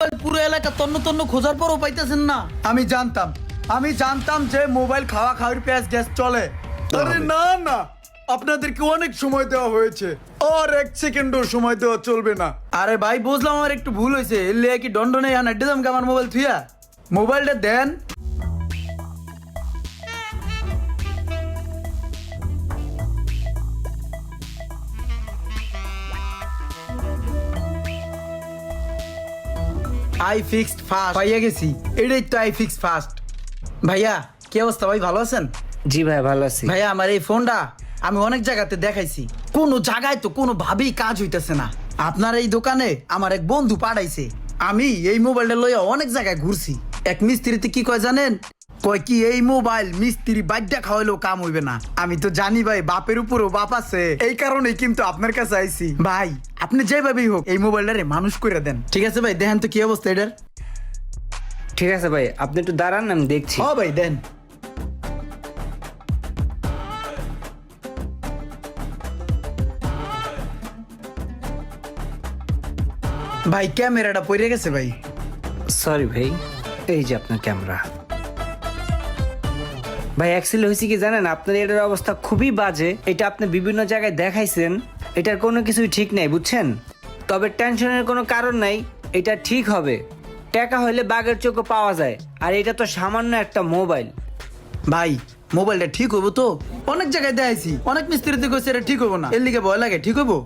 Mobile পুরো এলাকা তন্ন তন্ন খোঁজার পরও পাইতেছেন না। আমি জানতাম যে মোবাইল খাওয়া খাওয়ার পেঁয়াজ গ্যাস চলে। আরে না না, আপনাদেরকে অনেক সময় দেওয়া হয়েছে, আর 1 সেকেন্ডও সময় দেওয়া চলবে না। আরে ভাই বুঝলাম আমার একটু ভুল হয়েছে, এলে কি দণ্ডনে এখন আড্ডে দাম আমার মোবাইল থুইয়া মোবাইলটা দেন। আই ফিক্সড ফাস্ট পাইয়া গেছি, এটাই তো আই ফিক্স ফাস্ট। ভাইয়া কি অবস্থা ভাই, ভালো আছেন? জি ভাই ভালো আছি। ভাইয়া আমার এই ফোনটা আমি অনেক জায়গাতে দেখাইছি, কোনো জায়গায় তো কোনো ভাবেই কাজ হইতেছে না। আপনার এই দোকানে আমার এক বন্ধু পাঠাইছে, আমি এই মোবাইলটা লইয়া অনেক জায়গায় ঘুরছি। এক মিস্ত্রিতে কি কয় জানেন, কয় কি এই মোবাইল মিস্ত্রি বাড্ডা খাওয়াইলেও কাম হইবে না। আমি তো জানি ভাই বাপের উপরও বাপ আছে, এই কারণেই কিন্তু আপনার কাছে আইছি। ভাই আপনি যেভাবেই হোক এই মোবাইলটারে মানুষ করে দেন। ঠিক আছে ভাই, দেখেন তো কি অবস্থা এটার। ঠিক আছে ভাই, আপনি একটু দাঁড়ান, আমি দেখছি। ও ভাই দেন। ভাই ক্যামেরাটা পড়ে গেছে ভাই। সরি ভাই, এই যে আপনার ক্যামেরা। ভাই অ্যাক্সিডেন্ট হয়েছে কি জানেন, আপনার এটার অবস্থা খুবই বাজে। এটা আপনি বিভিন্ন জায়গায় দেখাইছেন, এটার কোনো কিছুই ঠিক নাই বুঝছেন। তবে টেনশনের কোনো কারণ নাই, এটা ঠিক হবে। টাকা হইলে বাঘের চোখও পাওয়া যায়, আর এটা তো সামান্য একটা মোবাইল। ভাই মোবাইলটা ঠিক হবো তো? অনেক জায়গায় দেখাইছি, অনেক মিস্ত্রিতে কইছে এটা ঠিক হবো না, এর লিগে ভয় লাগে। ঠিক হবো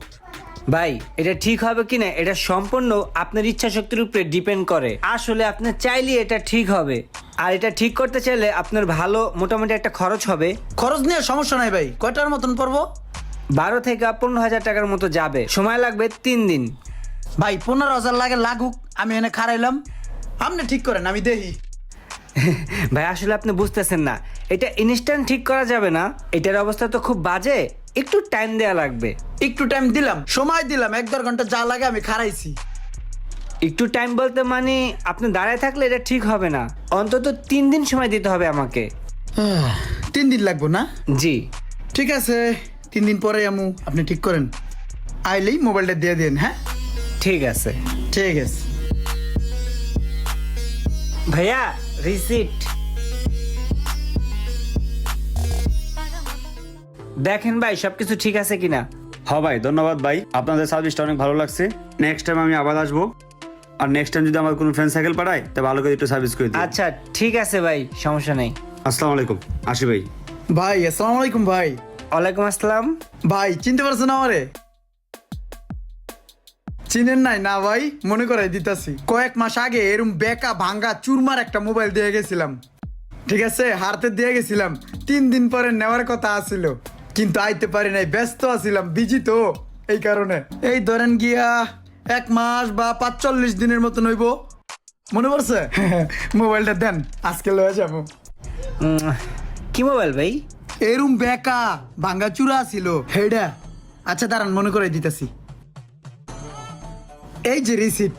ভাই এটা ঠিক হবে কিনা এটা সম্পূর্ণ আপনার ইচ্ছা শক্তির উপরে ডিপেন্ড করে। আসলে আপনি চাইলে এটা ঠিক হবে, আর এটা ঠিক করতে চাইলে আপনার ভালো মোটামুটি একটা খরচ হবে। খরচ নিয়ে সমস্যা নাই ভাই, কয়টার মতন পড়বো? 12 থেকে 15,000 টাকার মতো যাবে, সময় লাগবে 3 দিন। ভাই 15,000 লাগে লাগুক, আমি এনে খারাইলাম, আপনি ঠিক করেন আমি দেখি। ভাই আসলে আপনি বুঝতেছেন না, এটা ইনস্ট্যান্ট ঠিক করা যাবে না, এটার অবস্থা তো খুব বাজে, একটু টাইম দেওয়া লাগবে। একটু টাইম দিলাম, সময় দিলাম, 1-1.5 ঘন্টা যা লাগে আমি খারাইছি। একটু টাইম বলতে মানে আপনি দাঁড়ায় থাকলে এটা ঠিক হবে না, অন্তত 3 দিন সময় দিতে হবে আমাকে। 3 দিন লাগবো না? জি ঠিক আছে, 3 দিন পরে আমু, আপনি ঠিক করেন। আইলেই মোবাইলটা দিয়ে দিন। হ্যাঁ ঠিক আছে। ঠিক আছে। ভাইয়া রিসিপ্ট দেখেন ভাই, সবকিছু ঠিক আছে কিনা। হ্যাঁ ভাই, ধন্যবাদ ভাই, আপনাদের সার্ভিসটা অনেক ভালো লাগছে। নেক্সট টাইম আমি আবার আসবো, আর নেক্সট টাইম যদি আমার কোনো ফ্রেন্ড সাইকেল পাঠায় তা ভালো করে একটু সার্ভিস করে দিই। আচ্ছা ঠিক আছে ভাই, সমস্যা নেই। আসসালামু আলাইকুম, আসি ভাই। ভাই আসসালামু আলাইকুম। ভাই ওয়ালাইকুম আসসালাম। ভাই চিনতে পারছেন আমারে? চিনেন নাই না ভাই? মনে করাই দিতাছি, কয়েক মাস আগে এরম বেকা ভাঙ্গা চুরমার একটা মোবাইল দিয়ে গেছিলাম। ঠিক আছে, হাতে দিয়ে গেছিলাম, 3 দিন পরে নেওয়ার কথা আছিল, কিন্তু আইতে পারি নাই, ব্যস্ত আছিলাম, বিজি তো, এই কারণে। এই ধরেন গিয়া 1 মাস বা 45 দিনের মতন হইব। মনে পড়ছে? মোবাইলটা দেন, আজকে লয়ে যাবো। কি মোবাইল ভাই? এরম বেকা ভাঙ্গা চূড়া ছিল হেডা। আচ্ছা দাঁড়ান, মনে করে দিতেছি, এই যে রিসিপ্ট।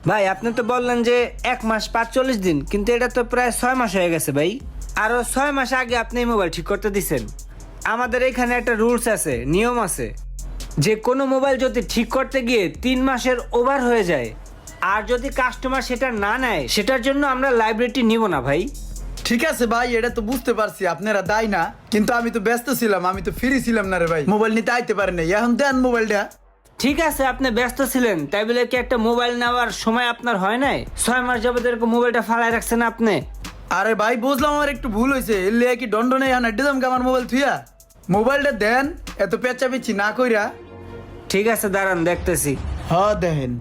ভাই আপনি তো বললেন যে 1 মাস 45 দিন, কিন্তু এটা তো প্রায় 6 মাস হয়ে গেছে ভাই। আরো 6 মাস আগে আপনি এই মোবাইল ঠিক করতে দিছেন। আমাদের এখানে একটা রুলস আছে, নিয়ম আছে, যে কোনো মোবাইল যদি ঠিক করতে গিয়ে 3 মাসের ওভার হয়ে যায়, আর যদি কাস্টমার সেটা না নেয়, সেটার জন্য আমরা লাইবিলিটি নিব না ভাই। ঠিক আছে ভাই, এটা তো বুঝতে পারছি আপনারা দায় না, কিন্তু আমি তো ব্যস্ত ছিলাম, আমি তো ফ্রি ছিলাম না রে ভাই, মোবাইল নিতে আইতে পারি নাই। এখন দেন মোবাইলটা। ঠিক আছে, আপনি ব্যস্ত ছিলেন, তাই বলে কি একটা মোবাইল নেওয়ার সময় আপনার হয় নাই? 6 মাস যাবত এরকম মোবাইলটা ফালাই রাখছেন আপনি। আরে ভাই বুঝলাম আমার একটু ভুল হয়েছে, এলে কি দণ্ডনে এখন আড্ডে দাম আমার মোবাইল থুইয়া মোবাইলটা দেন, এত পেঁচাপেচি না কইরা। ঠিক আছে দাঁড়ান দেখতেছি। হ্যাঁ দেখেন।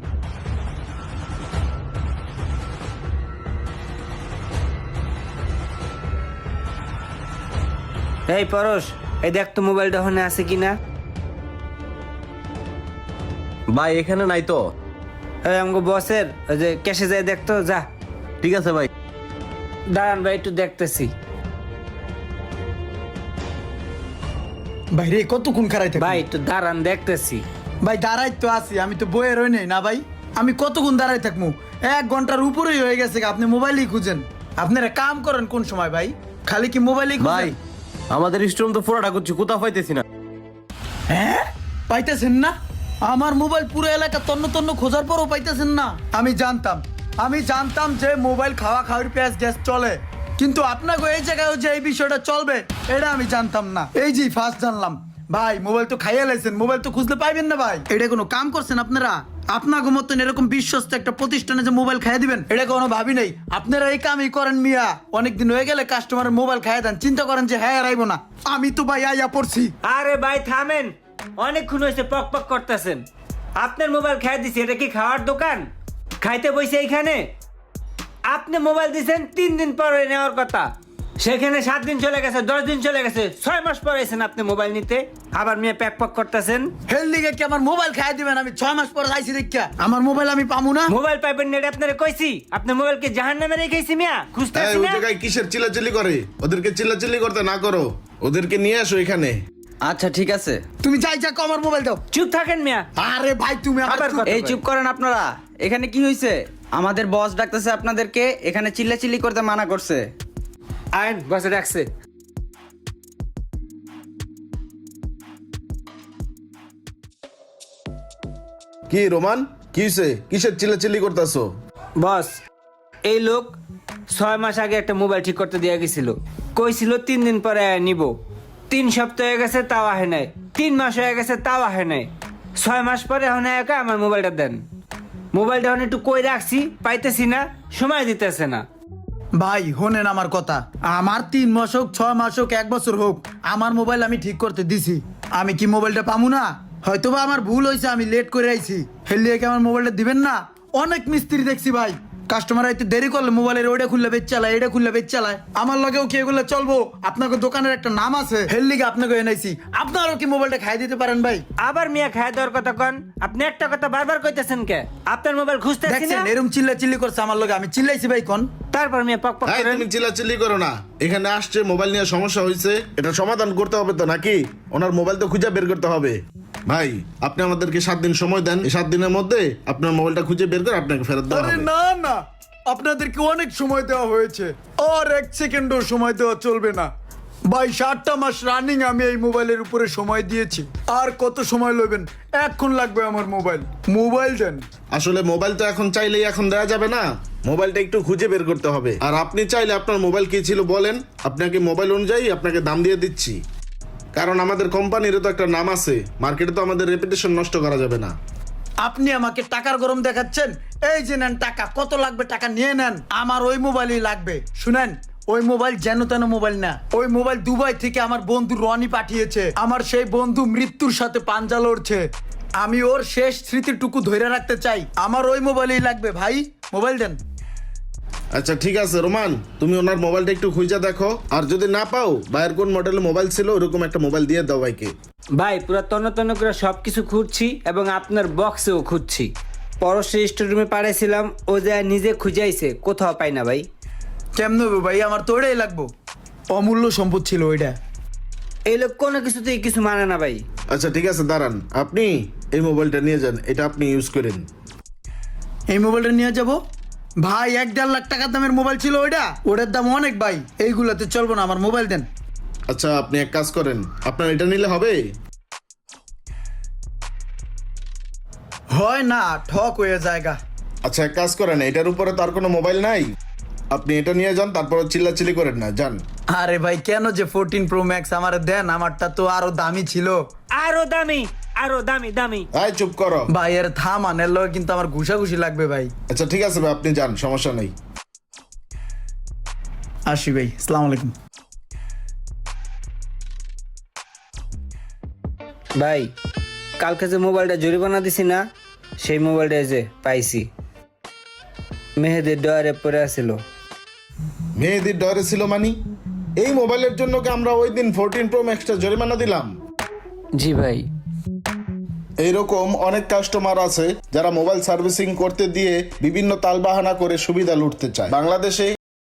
এই পরশ, এই দেখ তো মোবাইলটা ওখানে আছে কিনা। ভাই এখানে নাই তো। এই আমগো বসের ওই যে ক্যাশে যায় দেখতো, যা। ঠিক আছে ভাই। দাঁড়ান ভাই একটু দেখতেছি। ভাই রে কতক্ষণ খারাইতে ভাই একটু দাঁড়ান দেখতেছি। ভাই দাঁড়াই তো আছি, আমি তো বইয়ে রই নাই না ভাই, আমি কতক্ষণ দাঁড়াই থাকবো? 1 ঘন্টার উপরেই হয়ে গেছে, আপনি মোবাইলই খুঁজেন। আপনারা কাম করেন কোন সময় ভাই? খালি কি মোবাইলই ভাই খুঁজেন? আমাদের স্টোন তো পুরোটা করছি, কোথাও পাইতেছি না। হ্যাঁ পাইতেছেন না? আমার মোবাইল পুরো এলাকা তন্ন তন্ন খোঁজার পরও পাইতেছেন না। আমি জানতাম যে মোবাইল খাওয়া খাওয়ার পেঁয়াজ গ্যাস চলে, কিন্তু আপনাকে এই জায়গায় যে এই বিষয়টা চলবে এটা আমি জানতাম না। এই যে ফার্স্ট জানলাম। ভাই মোবাইল তো খাইয়া লাইছেন, মোবাইল তো খুঁজলে পাইবেন না ভাই। এটা কোনো কাম করছেন আপনারা? আপনাকে মতন এরকম বিশ্বস্ত একটা প্রতিষ্ঠানে যে মোবাইল খাইয়া দিবেন এটা কোনো ভাবি নেই। আপনারা এই কামই করেন মিয়া, অনেকদিন হয়ে গেলে কাস্টমারের মোবাইল খাইয়া দেন, চিন্তা করেন যে হ্যাঁ রাইবো না। আমি তো ভাই আইয়া পড়ছি। আরে ভাই থামেন, অনেকক্ষণ হয়েছে পক পক করতেছেন। আপনার মোবাইল খাই দিছি, এটা কি খাওয়ার দোকান? খাইতে বসে এইখানে আপনি মোবাইল দিছেন 3 দিন পরে নেওয়ার কথা, সেখানে 7 দিন চলে গেছে, 10 দিন চলে গেছে, 6 মাস পরে এসেছেন আপনি মোবাইল নিতে, আবার মেয়ে প্যাক পক করতেছেন। হেল লিগে কি আমার মোবাইল খাইয়া দিবেন? আমি 6 মাস পরে আইছি দেখা আমার মোবাইল আমি পামু না। মোবাইল পাইবেন না, এটা আপনারে কইছি। আপনি মোবাইলকে জাহান্নামে রেখেছি মিয়া, খুঁজতেছি ওই না। জায়গায় কিসের চিল্লাচিল্লি করে? ওদেরকে চিল্লাচিল্লি করতে না করো, ওদেরকে নিয়ে আসো এখানে। আচ্ছা ঠিক আছে। তুমি যাই যা আমার মোবাইল দাও। চুপ থাকেন মিয়া। আরে ভাই তুমি আমার আবার কথা এই বলেন। চুপ করেন আপনারা। এখানে কি হয়েছে? আমাদের বস ডাকতেছে আপনাদেরকে, এখানে চিল্লাচিল্লি করতে মানা করছে। আইন বসে রাখছে। কি রোমান, কি হইছে? কিসের চিল্লাচিল্লি করতেছো? বস, এই লোক 6 মাস আগে একটা মোবাইল ঠিক করতে দিয়ে গেছিল, কইছিল 3 দিন পরে নিব। 3 সপ্তাহ হয়ে গেছে তাও আহে নাই, 3 মাস হয়ে গেছে তাও আহে নাই, 6 মাস পরে এখন একা আমার মোবাইলটা দেন। মোবাইলটা এখন একটু কই রাখছি, পাইতেছি না, সময় দিতেছে না। ভাই হোনেন আমার কথা, আমার 3 মাস হোক 6 মাস হোক 1 বছর হোক আমার মোবাইল আমি ঠিক করতে দিছি। আমি কি মোবাইলটা পামু না? হয়তোবা আমার ভুল হয়েছে, আমি লেট করে আইছি। হেলিয়ে কি আমার মোবাইলটা দিবেন না? অনেক মিস্ত্রি দেখছি ভাই, কাস্টমার আইতে দেরি করলে মোবাইলের ওইটা খুললে বেচ চালায়, এটা খুললে বেচ চালায়। আমার লগেও কি এগুলো চলবো? আপনাকে দোকানের একটা নাম আছে, হেললিগে আপনাকে এনেছি। আপনারও কি মোবাইলটা খাই দিতে পারেন ভাই? আবার মিয়া খায় দেওয়ার কথা কন, আপনি একটা কথা বারবার কইতেছেন কে? আপনার মোবাইল খুঁজতেছি না, দেখছেন এরকম চিল্লা চিল্লি করছে আমার লগে, আমি চিল্লাইছি ভাই কোন? তারপর মিয়া পক পক এই করেন। তুমি চিল্লাচিল্লি করো না। এখানে আসছে মোবাইল নিয়ে সমস্যা হয়েছে, এটা সমাধান করতে হবে তো নাকি? ওনার মোবাইল তো খুঁজে বের করতে হবে। ভাই আপনি আমাদেরকে 7 দিন সময় দেন, এই 7 দিনের মধ্যে আপনার মোবাইলটা খুঁজে বের করে আপনাকে ফেরত দেওয়া আরে হবে। না না, আপনাদেরকে অনেক সময় দেওয়া হয়েছে, আর 1 সেকেন্ডও সময় দেওয়া চলবে না। ভাই 7টা মাস রানিং আমি এই মোবাইলের উপরে সময় দিয়েছি, আর কত সময় লবেন? এখন লাগবে আমার মোবাইল দেন। আসলে মোবাইল তো এখন চাইলেই এখন দেওয়া যাবে না, মোবাইলটা একটু খুঁজে বের করতে হবে। আর আপনি চাইলে আপনার মোবাইল কি ছিল বলেন, আপনাকে মোবাইল অনুযায়ী আপনাকে দাম দিয়ে দিচ্ছি। কারণ আমাদের কোম্পানিরও তো একটা নাম আছে, মার্কেটে তো আমাদের রেপুটেশন নষ্ট করা যাবে না। আপনি আমাকে টাকার গরম দেখাচ্ছেন? এই যে নেন টাকা, কত লাগবে টাকা নিয়ে নেন। আমার ওই মোবাইলই লাগবে। শুনেন, ওই মোবাইল যেন তেন মোবাইল না, ওই মোবাইল দুবাই থেকে আমার বন্ধু রনি পাঠিয়েছে। আমার সেই বন্ধু মৃত্যুর সাথে পাঞ্জা লড়ছে, আমি ওর শেষ স্মৃতিটুকু ধরে রাখতে চাই। আমার ওই মোবাইলই লাগবে ভাই, মোবাইল দেন। আচ্ছা ঠিক আছে রোমান, তুমি ওনার মোবাইলটা একটু খুঁজে দেখো, আর যদি না পাও বাইরের কোন মডেলের মোবাইল ছিল ওরকম একটা মোবাইল দিয়ে দাও ভাইকে। ভাই পুরো তন্ন তন্ন করে সবকিছু খুঁজছি এবং আপনার বক্সেও খুঁজছি। পরশে স্টোররুমে পাঠাইছিলাম, ও যা নিজে খুঁজাইছে, কোথাও পাই না ভাই। কেমন হবে ভাই? আমার তো ওইটাই লাগবো, অমূল্য সম্পদ ছিল ওইটা। এই লোক কোনো কিছুতেই কিছু মানে না ভাই। আচ্ছা ঠিক আছে দাঁড়ান, আপনি এই মোবাইলটা নিয়ে যান, এটা আপনি ইউজ করেন। এই মোবাইলটা নিয়ে যাব ভাই? 1.5 লাখ টাকার দামের মোবাইল ছিল ওইটা, ওটার দাম অনেক ভাই, এইগুলাতে চলবো না, আমার মোবাইল দেন। আচ্ছা আপনি এক কাজ করেন, আপনার এটা নিলে হবে? হয় না, ঠক হয়ে জায়গা। আচ্ছা এক কাজ করেন, এটার উপরে তো আর কোনো মোবাইল নাই, আপনি এটা নিয়ে যান, তারপর চিল্লাচিল্লি করেন না, যান। আরে ভাই কেন যে 14 Pro Max আমার দেন, আমারটা তো আরো দামি ছিল। আরো দামি, আরো দামি দামি। আয় চুপ করো। ভাই এর থামান, এর লগে কিন্তু আমার ঘুষাঘুষি লাগবে ভাই। আচ্ছা ঠিক আছে ভাই, আপনি যান, সমস্যা নেই। আসি ভাই, আসসালামু আলাইকুম। ভাই কালকে যে মোবাইলটা জরিমানা দিছি না, সেই মোবাইলটা যে পাইছি, মেহেদির ডয়ারে পড়ে আছিল। মেয়েদের ডরে ছিল মানি? এই মোবাইলের জন্য কি আমরা ওই দিন 14 Pro Maxটা জরিমানা দিলাম? জি ভাই। এইরকম অনেক কাস্টমার আছে যারা মোবাইল সার্ভিসিং করতে দিয়ে বিভিন্ন তালবাহানা করে সুবিধা লুটতে চায়। বাংলাদেশে